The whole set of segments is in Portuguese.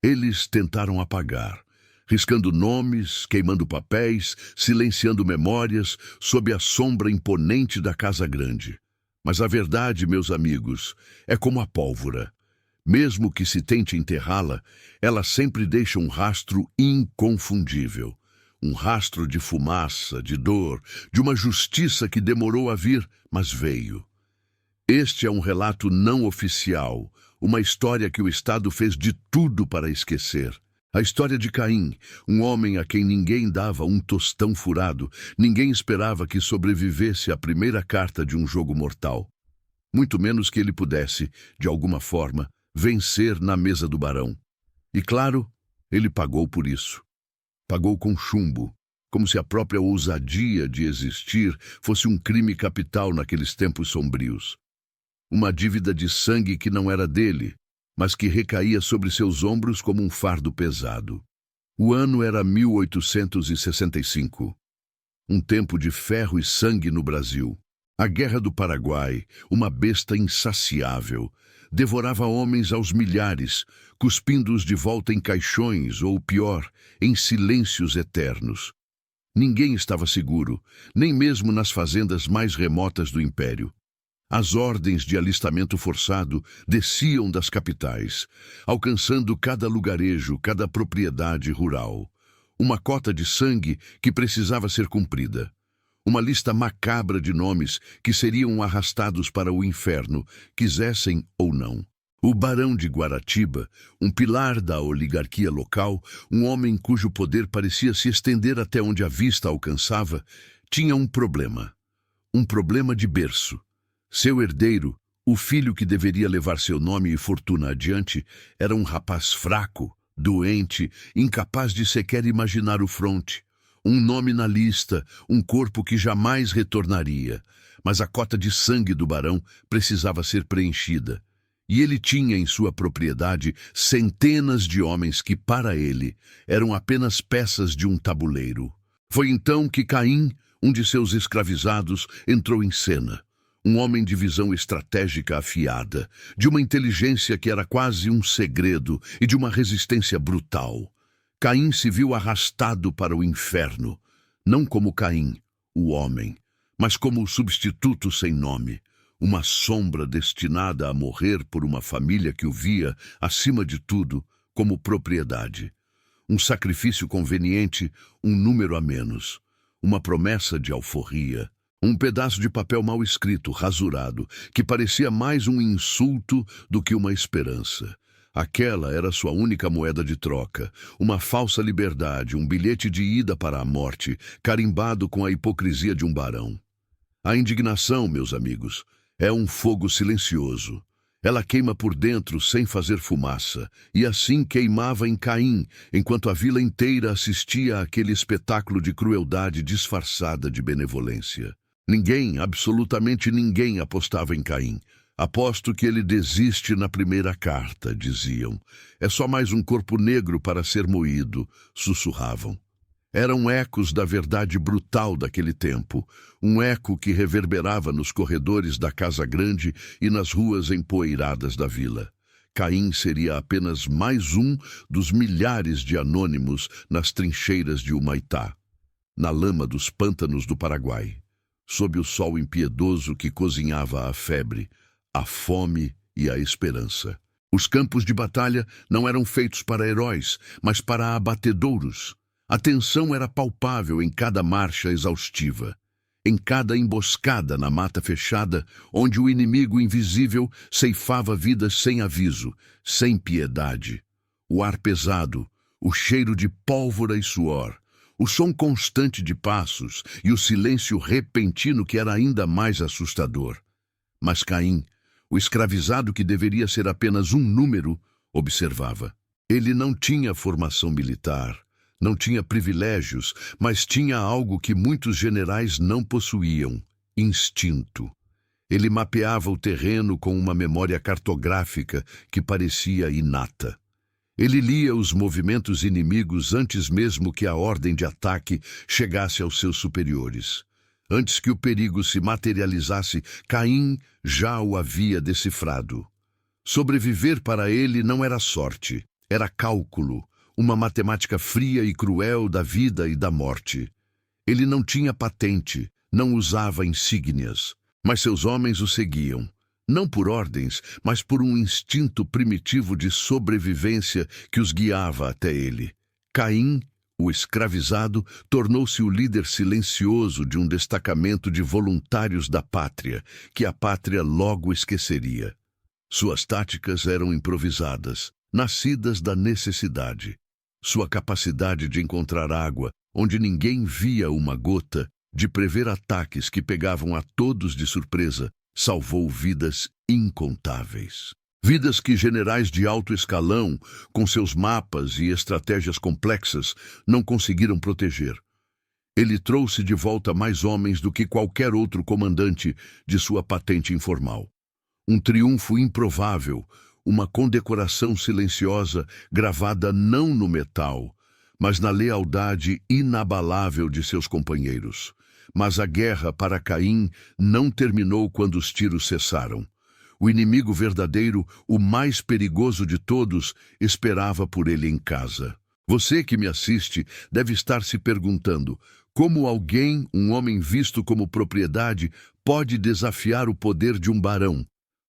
Eles tentaram apagar, riscando nomes, queimando papéis, silenciando memórias, sob a sombra imponente da Casa Grande. Mas a verdade, meus amigos, é como a pólvora. Mesmo que se tente enterrá-la, ela sempre deixa um rastro inconfundível. Um rastro de fumaça, de dor, de uma justiça que demorou a vir, mas veio. Este é um relato não oficial, uma história que o Estado fez de tudo para esquecer. A história de Caim, um homem a quem ninguém dava um tostão furado, ninguém esperava que sobrevivesse à primeira carta de um jogo mortal. Muito menos que ele pudesse, de alguma forma, vencer na mesa do barão. E claro, ele pagou por isso. Pagou com chumbo, como se a própria ousadia de existir fosse um crime capital naqueles tempos sombrios. Uma dívida de sangue que não era dele, mas que recaía sobre seus ombros como um fardo pesado. O ano era 1865. Um tempo de ferro e sangue no Brasil. A Guerra do Paraguai, uma besta insaciável, devorava homens aos milhares, cuspindo-os de volta em caixões ou, pior, em silêncios eternos. Ninguém estava seguro, nem mesmo nas fazendas mais remotas do Império. As ordens de alistamento forçado desciam das capitais, alcançando cada lugarejo, cada propriedade rural. Uma cota de sangue que precisava ser cumprida. Uma lista macabra de nomes que seriam arrastados para o inferno, quisessem ou não. O barão de Guaratiba, um pilar da oligarquia local, um homem cujo poder parecia se estender até onde a vista alcançava, tinha um problema de berço. Seu herdeiro, o filho que deveria levar seu nome e fortuna adiante, era um rapaz fraco, doente, incapaz de sequer imaginar o fronte. Um nome na lista, um corpo que jamais retornaria. Mas a cota de sangue do barão precisava ser preenchida. E ele tinha em sua propriedade centenas de homens que, para ele, eram apenas peças de um tabuleiro. Foi então que Caim, um de seus escravizados, entrou em cena. Um homem de visão estratégica afiada, de uma inteligência que era quase um segredo e de uma resistência brutal. Caim se viu arrastado para o inferno, não como Caim, o homem, mas como o substituto sem nome, uma sombra destinada a morrer por uma família que o via, acima de tudo, como propriedade. Um sacrifício conveniente, um número a menos, uma promessa de alforria. Um pedaço de papel mal escrito, rasurado, que parecia mais um insulto do que uma esperança. Aquela era sua única moeda de troca, uma falsa liberdade, um bilhete de ida para a morte, carimbado com a hipocrisia de um barão. A indignação, meus amigos, é um fogo silencioso. Ela queima por dentro sem fazer fumaça, e assim queimava em Caim, enquanto a vila inteira assistia àquele espetáculo de crueldade disfarçada de benevolência. Ninguém, absolutamente ninguém, apostava em Caim. Aposto que ele desiste na primeira carta, diziam. É só mais um corpo negro para ser moído, sussurravam. Eram ecos da verdade brutal daquele tempo, um eco que reverberava nos corredores da Casa Grande e nas ruas empoeiradas da vila. Caim seria apenas mais um dos milhares de anônimos nas trincheiras de Humaitá, na lama dos pântanos do Paraguai, sob o sol impiedoso que cozinhava a febre, a fome e a esperança. Os campos de batalha não eram feitos para heróis, mas para abatedouros. A tensão era palpável em cada marcha exaustiva, em cada emboscada na mata fechada, onde o inimigo invisível ceifava vidas sem aviso, sem piedade. O ar pesado, o cheiro de pólvora e suor, o som constante de passos e o silêncio repentino que era ainda mais assustador. Mas Caim, o escravizado que deveria ser apenas um número, observava. Ele não tinha formação militar, não tinha privilégios, mas tinha algo que muitos generais não possuíam: instinto. Ele mapeava o terreno com uma memória cartográfica que parecia inata. Ele lia os movimentos inimigos antes mesmo que a ordem de ataque chegasse aos seus superiores. Antes que o perigo se materializasse, Caim já o havia decifrado. Sobreviver para ele não era sorte, Era cálculo, uma matemática fria e cruel da vida e da morte. Ele não tinha patente, não usava insígnias, mas seus homens o seguiam, não por ordens, mas por um instinto primitivo de sobrevivência que os guiava até ele. Caim, o escravizado, tornou-se o líder silencioso de um destacamento de voluntários da pátria, que a pátria logo esqueceria. Suas táticas eram improvisadas, nascidas da necessidade. Sua capacidade de encontrar água onde ninguém via uma gota, de prever ataques que pegavam a todos de surpresa, salvou vidas incontáveis. Vidas que generais de alto escalão, com seus mapas e estratégias complexas, não conseguiram proteger. Ele trouxe de volta mais homens do que qualquer outro comandante de sua patente informal. Um triunfo improvável, uma condecoração silenciosa gravada não no metal, mas na lealdade inabalável de seus companheiros. Mas a guerra para Caim não terminou quando os tiros cessaram. O inimigo verdadeiro, o mais perigoso de todos, esperava por ele em casa. Você que me assiste deve estar se perguntando como alguém, um homem visto como propriedade, pode desafiar o poder de um barão.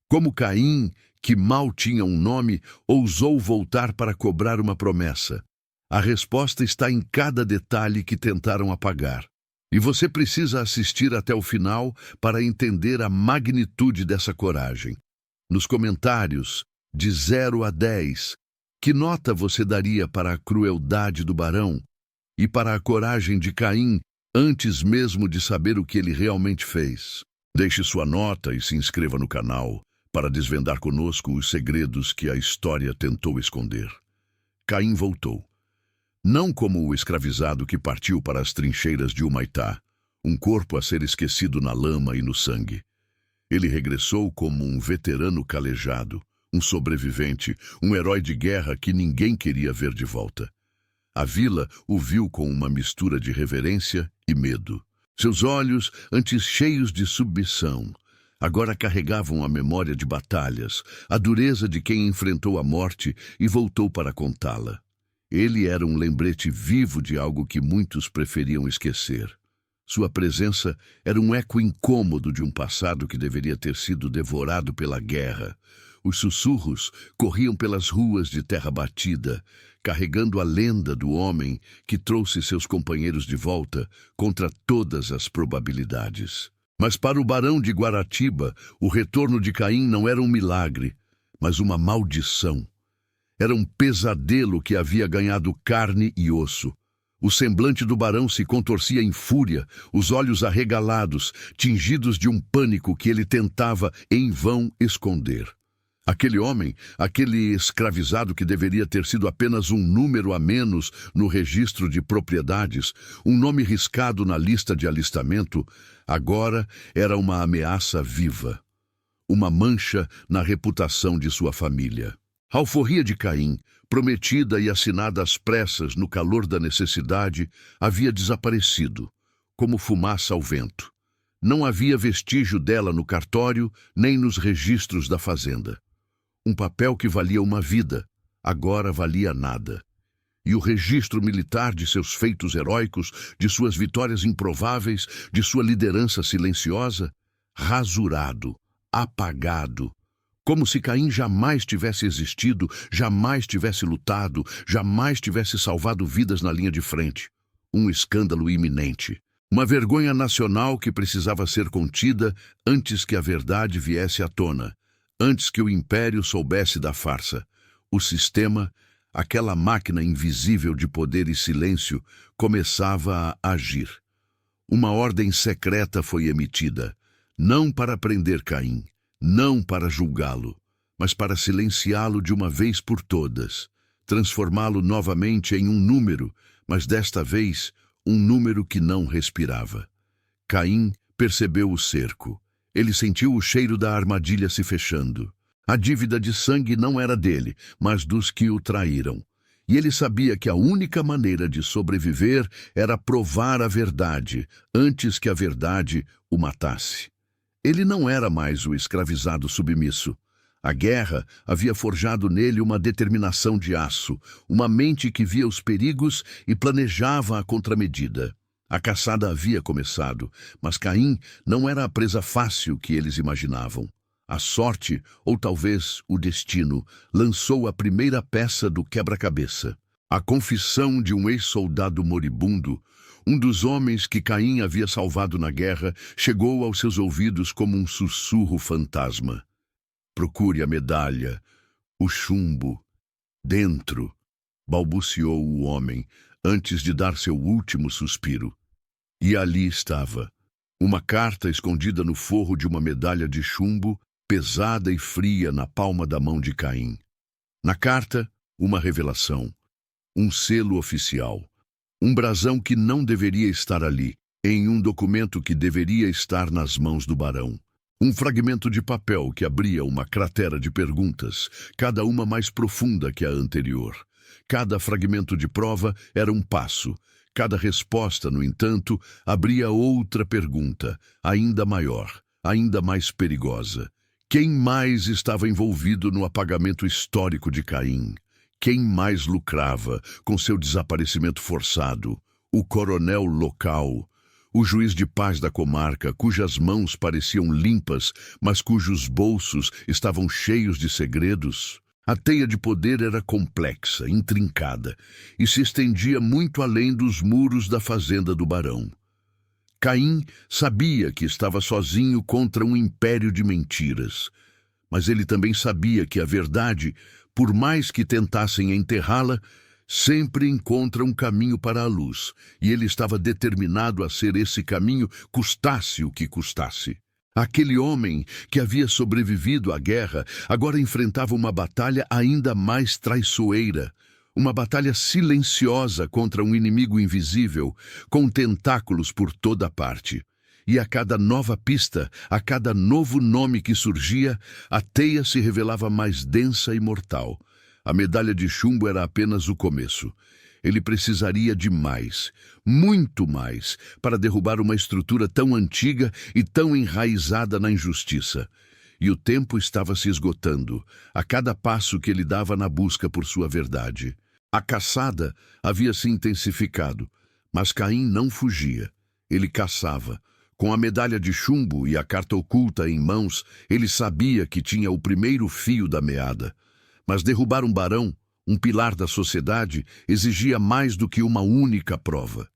Como Caim, que mal tinha um nome, ousou voltar para cobrar uma promessa. A resposta está em cada detalhe que tentaram apagar. E você precisa assistir até o final para entender a magnitude dessa coragem. Nos comentários, de 0 a 10, que nota você daria para a crueldade do barão e para a coragem de Caim antes mesmo de saber o que ele realmente fez? Deixe sua nota e se inscreva no canal para desvendar conosco os segredos que a história tentou esconder. Caim voltou. Não como o escravizado que partiu para as trincheiras de Humaitá, um corpo a ser esquecido na lama e no sangue. Ele regressou como um veterano calejado, um sobrevivente, um herói de guerra que ninguém queria ver de volta. A vila o viu com uma mistura de reverência e medo. Seus olhos, antes cheios de submissão, agora carregavam a memória de batalhas, a dureza de quem enfrentou a morte e voltou para contá-la. Ele era um lembrete vivo de algo que muitos preferiam esquecer. Sua presença era um eco incômodo de um passado que deveria ter sido devorado pela guerra. Os sussurros corriam pelas ruas de terra batida, carregando a lenda do homem que trouxe seus companheiros de volta contra todas as probabilidades. Mas para o barão de Guaratiba, o retorno de Caim não era um milagre, mas uma maldição. Era um pesadelo que havia ganhado carne e osso. O semblante do barão se contorcia em fúria, os olhos arregalados, tingidos de um pânico que ele tentava em vão esconder. Aquele homem, aquele escravizado que deveria ter sido apenas um número a menos no registro de propriedades, um nome riscado na lista de alistamento, agora era uma ameaça viva, uma mancha na reputação de sua família. A alforria de Caim, prometida e assinada às pressas no calor da necessidade, havia desaparecido, como fumaça ao vento. Não havia vestígio dela no cartório, nem nos registros da fazenda. Um papel que valia uma vida, agora valia nada. E o registro militar de seus feitos heróicos, de suas vitórias improváveis, de sua liderança silenciosa, rasurado, apagado, como se Caim jamais tivesse existido, jamais tivesse lutado, jamais tivesse salvado vidas na linha de frente. Um escândalo iminente. Uma vergonha nacional que precisava ser contida antes que a verdade viesse à tona, antes que o império soubesse da farsa. O sistema, aquela máquina invisível de poder e silêncio, começava a agir. Uma ordem secreta foi emitida, não para prender Caim, não para julgá-lo, mas para silenciá-lo de uma vez por todas, transformá-lo novamente em um número, mas desta vez um número que não respirava. Caim percebeu o cerco. Ele sentiu o cheiro da armadilha se fechando. A dívida de sangue não era dele, mas dos que o traíram. E ele sabia que a única maneira de sobreviver era provar a verdade, antes que a verdade o matasse. Ele não era mais o escravizado submisso. A guerra havia forjado nele uma determinação de aço, uma mente que via os perigos e planejava a contramedida. A caçada havia começado, mas Caim não era a presa fácil que eles imaginavam. A sorte, ou talvez o destino, lançou a primeira peça do quebra-cabeça. A confissão de um ex-soldado moribundo, um dos homens que Caim havia salvado na guerra, chegou aos seus ouvidos como um sussurro fantasma. "Procure a medalha, o chumbo, dentro", balbuciou o homem, antes de dar seu último suspiro. E ali estava, uma carta escondida no forro de uma medalha de chumbo, pesada e fria na palma da mão de Caim. Na carta, uma revelação, um selo oficial, um brasão que não deveria estar ali, em um documento que deveria estar nas mãos do barão. Um fragmento de papel que abria uma cratera de perguntas, cada uma mais profunda que a anterior. Cada fragmento de prova era um passo. Cada resposta, no entanto, abria outra pergunta, ainda maior, ainda mais perigosa. Quem mais estava envolvido no apagamento histórico de Caim? Quem mais lucrava com seu desaparecimento forçado? O coronel local, o juiz de paz da comarca, cujas mãos pareciam limpas, mas cujos bolsos estavam cheios de segredos? A teia de poder era complexa, intrincada, e se estendia muito além dos muros da fazenda do barão. Caim sabia que estava sozinho contra um império de mentiras, mas ele também sabia que a verdade, por mais que tentassem enterrá-la, sempre encontra um caminho para a luz, e ele estava determinado a ser esse caminho, custasse o que custasse. Aquele homem que havia sobrevivido à guerra agora enfrentava uma batalha ainda mais traiçoeira, uma batalha silenciosa contra um inimigo invisível, com tentáculos por toda parte. E a cada nova pista, a cada novo nome que surgia, a teia se revelava mais densa e mortal. A medalha de chumbo era apenas o começo. Ele precisaria de mais, muito mais, para derrubar uma estrutura tão antiga e tão enraizada na injustiça. E o tempo estava se esgotando, a cada passo que ele dava na busca por sua verdade. A caçada havia se intensificado, mas Caim não fugia. Ele caçava. Com a medalha de chumbo e a carta oculta em mãos, ele sabia que tinha o primeiro fio da meada. Mas derrubar um barão, um pilar da sociedade, exigia mais do que uma única prova.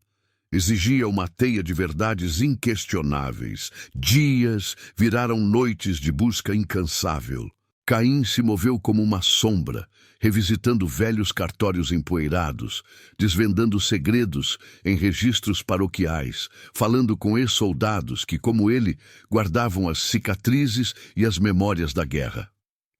Exigia uma teia de verdades inquestionáveis. Dias viraram noites de busca incansável. Caim se moveu como uma sombra, revisitando velhos cartórios empoeirados, desvendando segredos em registros paroquiais, falando com ex-soldados que, como ele, guardavam as cicatrizes e as memórias da guerra.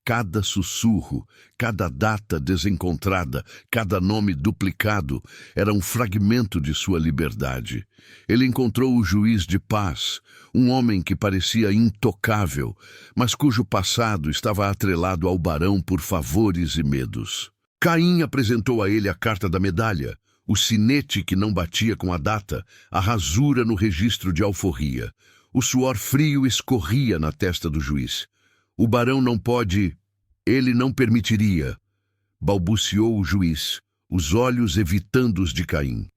Cada sussurro, cada data desencontrada, cada nome duplicado era um fragmento de sua liberdade. Ele encontrou o juiz de paz, um homem que parecia intocável, mas cujo passado estava atrelado ao barão por favores e medos. Caim apresentou a ele a carta da medalha, o sinete que não batia com a data, a rasura no registro de alforria. O suor frio escorria na testa do juiz. "O barão não pode... ele não permitiria", balbuciou o juiz, os olhos evitando os de Caim.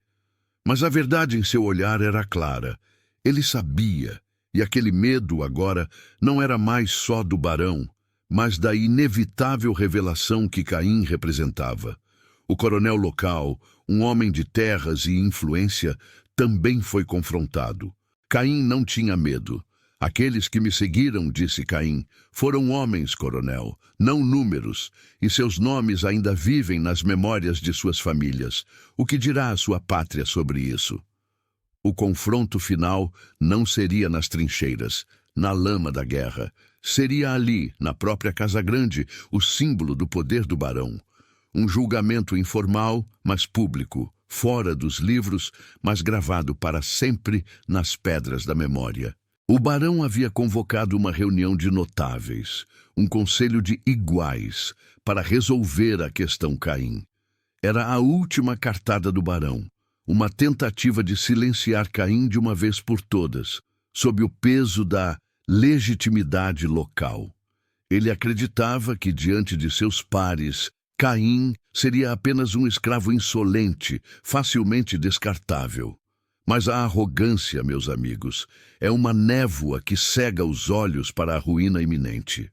Mas a verdade em seu olhar era clara. Ele sabia, e aquele medo agora não era mais só do barão, mas da inevitável revelação que Caim representava. O coronel local, um homem de terras e influência, também foi confrontado. Caim não tinha medo. "Aqueles que me seguiram", disse Caim, "foram homens, coronel, não números, e seus nomes ainda vivem nas memórias de suas famílias. O que dirá a sua pátria sobre isso?" O confronto final não seria nas trincheiras, na lama da guerra. Seria ali, na própria Casa Grande, o símbolo do poder do barão. Um julgamento informal, mas público, fora dos livros, mas gravado para sempre nas pedras da memória. O barão havia convocado uma reunião de notáveis, um conselho de iguais, para resolver a questão Caim. Era a última cartada do barão, uma tentativa de silenciar Caim de uma vez por todas, sob o peso da legitimidade local. Ele acreditava que, diante de seus pares, Caim seria apenas um escravo insolente, facilmente descartável. Mas a arrogância, meus amigos, é uma névoa que cega os olhos para a ruína iminente.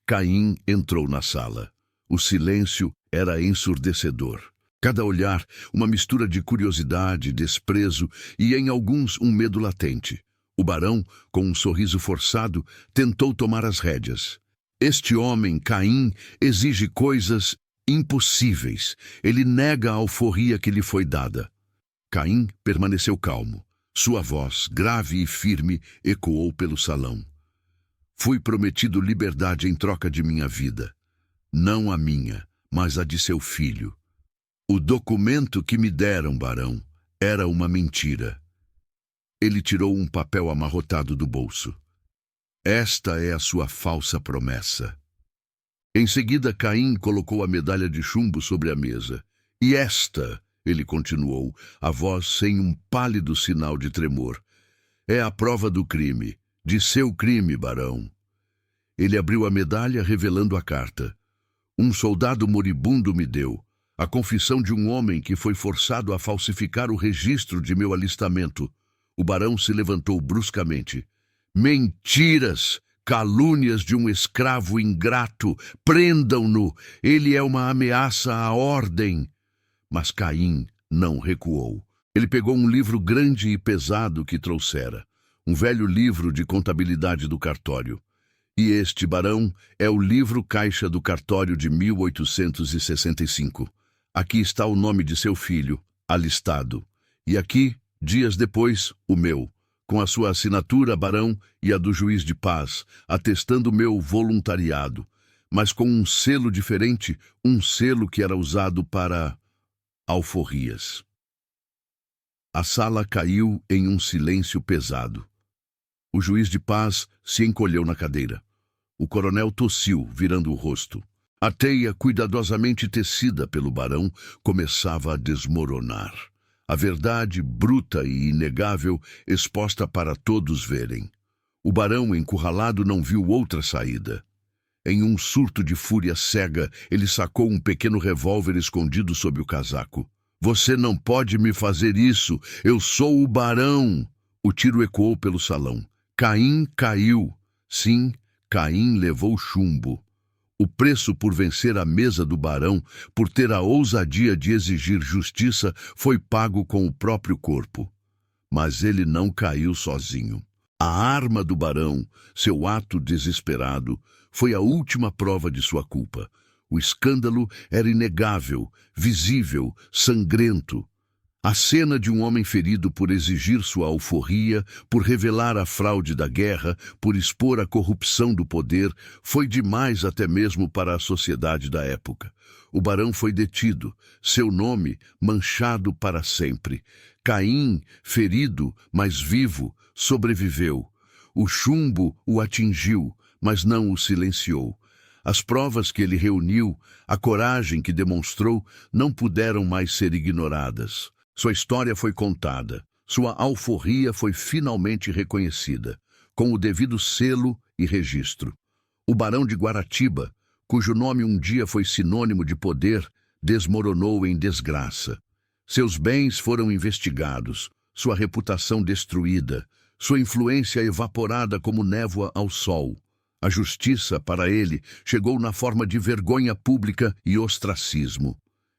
Caim entrou na sala. O silêncio era ensurdecedor. Cada olhar, uma mistura de curiosidade, desprezo e, em alguns, um medo latente. O barão, com um sorriso forçado, tentou tomar as rédeas. Este homem, Caim, exige coisas impossíveis. Ele nega a alforria que lhe foi dada. Caim permaneceu calmo. Sua voz, grave e firme, ecoou pelo salão. Fui prometido liberdade em troca de minha vida. Não a minha, mas a de seu filho. O documento que me deram, barão, era uma mentira. Ele tirou um papel amarrotado do bolso. Esta é a sua falsa promessa. Em seguida, Caim colocou a medalha de chumbo sobre a mesa. E esta, ele continuou, a voz sem um pálido sinal de tremor, é a prova do crime, de seu crime, barão. Ele abriu a medalha, revelando a carta. Um soldado moribundo me deu. A confissão de um homem que foi forçado a falsificar o registro de meu alistamento. O barão se levantou bruscamente. Mentiras! Calúnias de um escravo ingrato! Prendam-no! Ele é uma ameaça à ordem! Mas Caim não recuou. Ele pegou um livro grande e pesado que trouxera. Um velho livro de contabilidade do cartório. E este, barão, é o livro caixa do cartório de 1865. Aqui está o nome de seu filho, alistado. E aqui, dias depois, o meu, com a sua assinatura, barão, e a do juiz de paz, atestando meu voluntariado, mas com um selo diferente, um selo que era usado para alforrias. A sala caiu em um silêncio pesado. O juiz de paz se encolheu na cadeira. O coronel tossiu, virando o rosto. A teia, cuidadosamente tecida pelo barão, começava a desmoronar. A verdade, bruta e inegável, exposta para todos verem. O barão, encurralado, não viu outra saída. Em um surto de fúria cega, ele sacou um pequeno revólver escondido sob o casaco. Você não pode me fazer isso! Eu sou o barão! O tiro ecoou pelo salão. Caim caiu. Sim, Caim levou chumbo. O preço por vencer a mesa do barão, por ter a ousadia de exigir justiça, foi pago com o próprio corpo. Mas ele não caiu sozinho. A arma do barão, seu ato desesperado, foi a última prova de sua culpa. O escândalo era inegável, visível, sangrento. A cena de um homem ferido por exigir sua alforria, por revelar a fraude da guerra, por expor a corrupção do poder, foi demais até mesmo para a sociedade da época. O barão foi detido, seu nome manchado para sempre. Caim, ferido, mas vivo, sobreviveu. O chumbo o atingiu, mas não o silenciou. As provas que ele reuniu, a coragem que demonstrou, não puderam mais ser ignoradas. Sua história foi contada, sua alforria foi finalmente reconhecida, com o devido selo e registro. O barão de Guaratiba, cujo nome um dia foi sinônimo de poder, desmoronou em desgraça. Seus bens foram investigados, sua reputação destruída, sua influência evaporada como névoa ao sol. A justiça, para ele, chegou na forma de vergonha pública e ostracismo.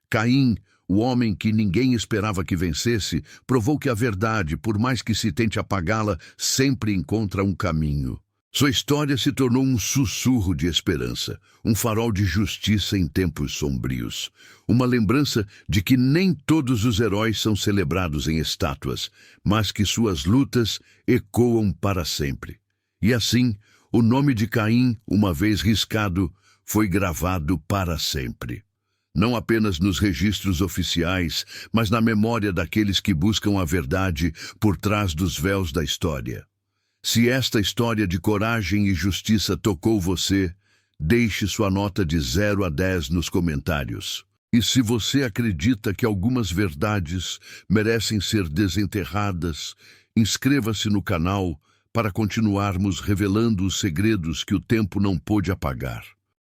Caim, o homem que ninguém esperava que vencesse, provou que a verdade, por mais que se tente apagá-la, sempre encontra um caminho. Sua história se tornou um sussurro de esperança, um farol de justiça em tempos sombrios. Uma lembrança de que nem todos os heróis são celebrados em estátuas, mas que suas lutas ecoam para sempre. E assim, o nome de Caim, uma vez riscado, foi gravado para sempre. Não apenas nos registros oficiais, mas na memória daqueles que buscam a verdade por trás dos véus da história. Se esta história de coragem e justiça tocou você, deixe sua nota de 0 a 10 nos comentários. E se você acredita que algumas verdades merecem ser desenterradas, inscreva-se no canal para continuarmos revelando os segredos que o tempo não pôde apagar.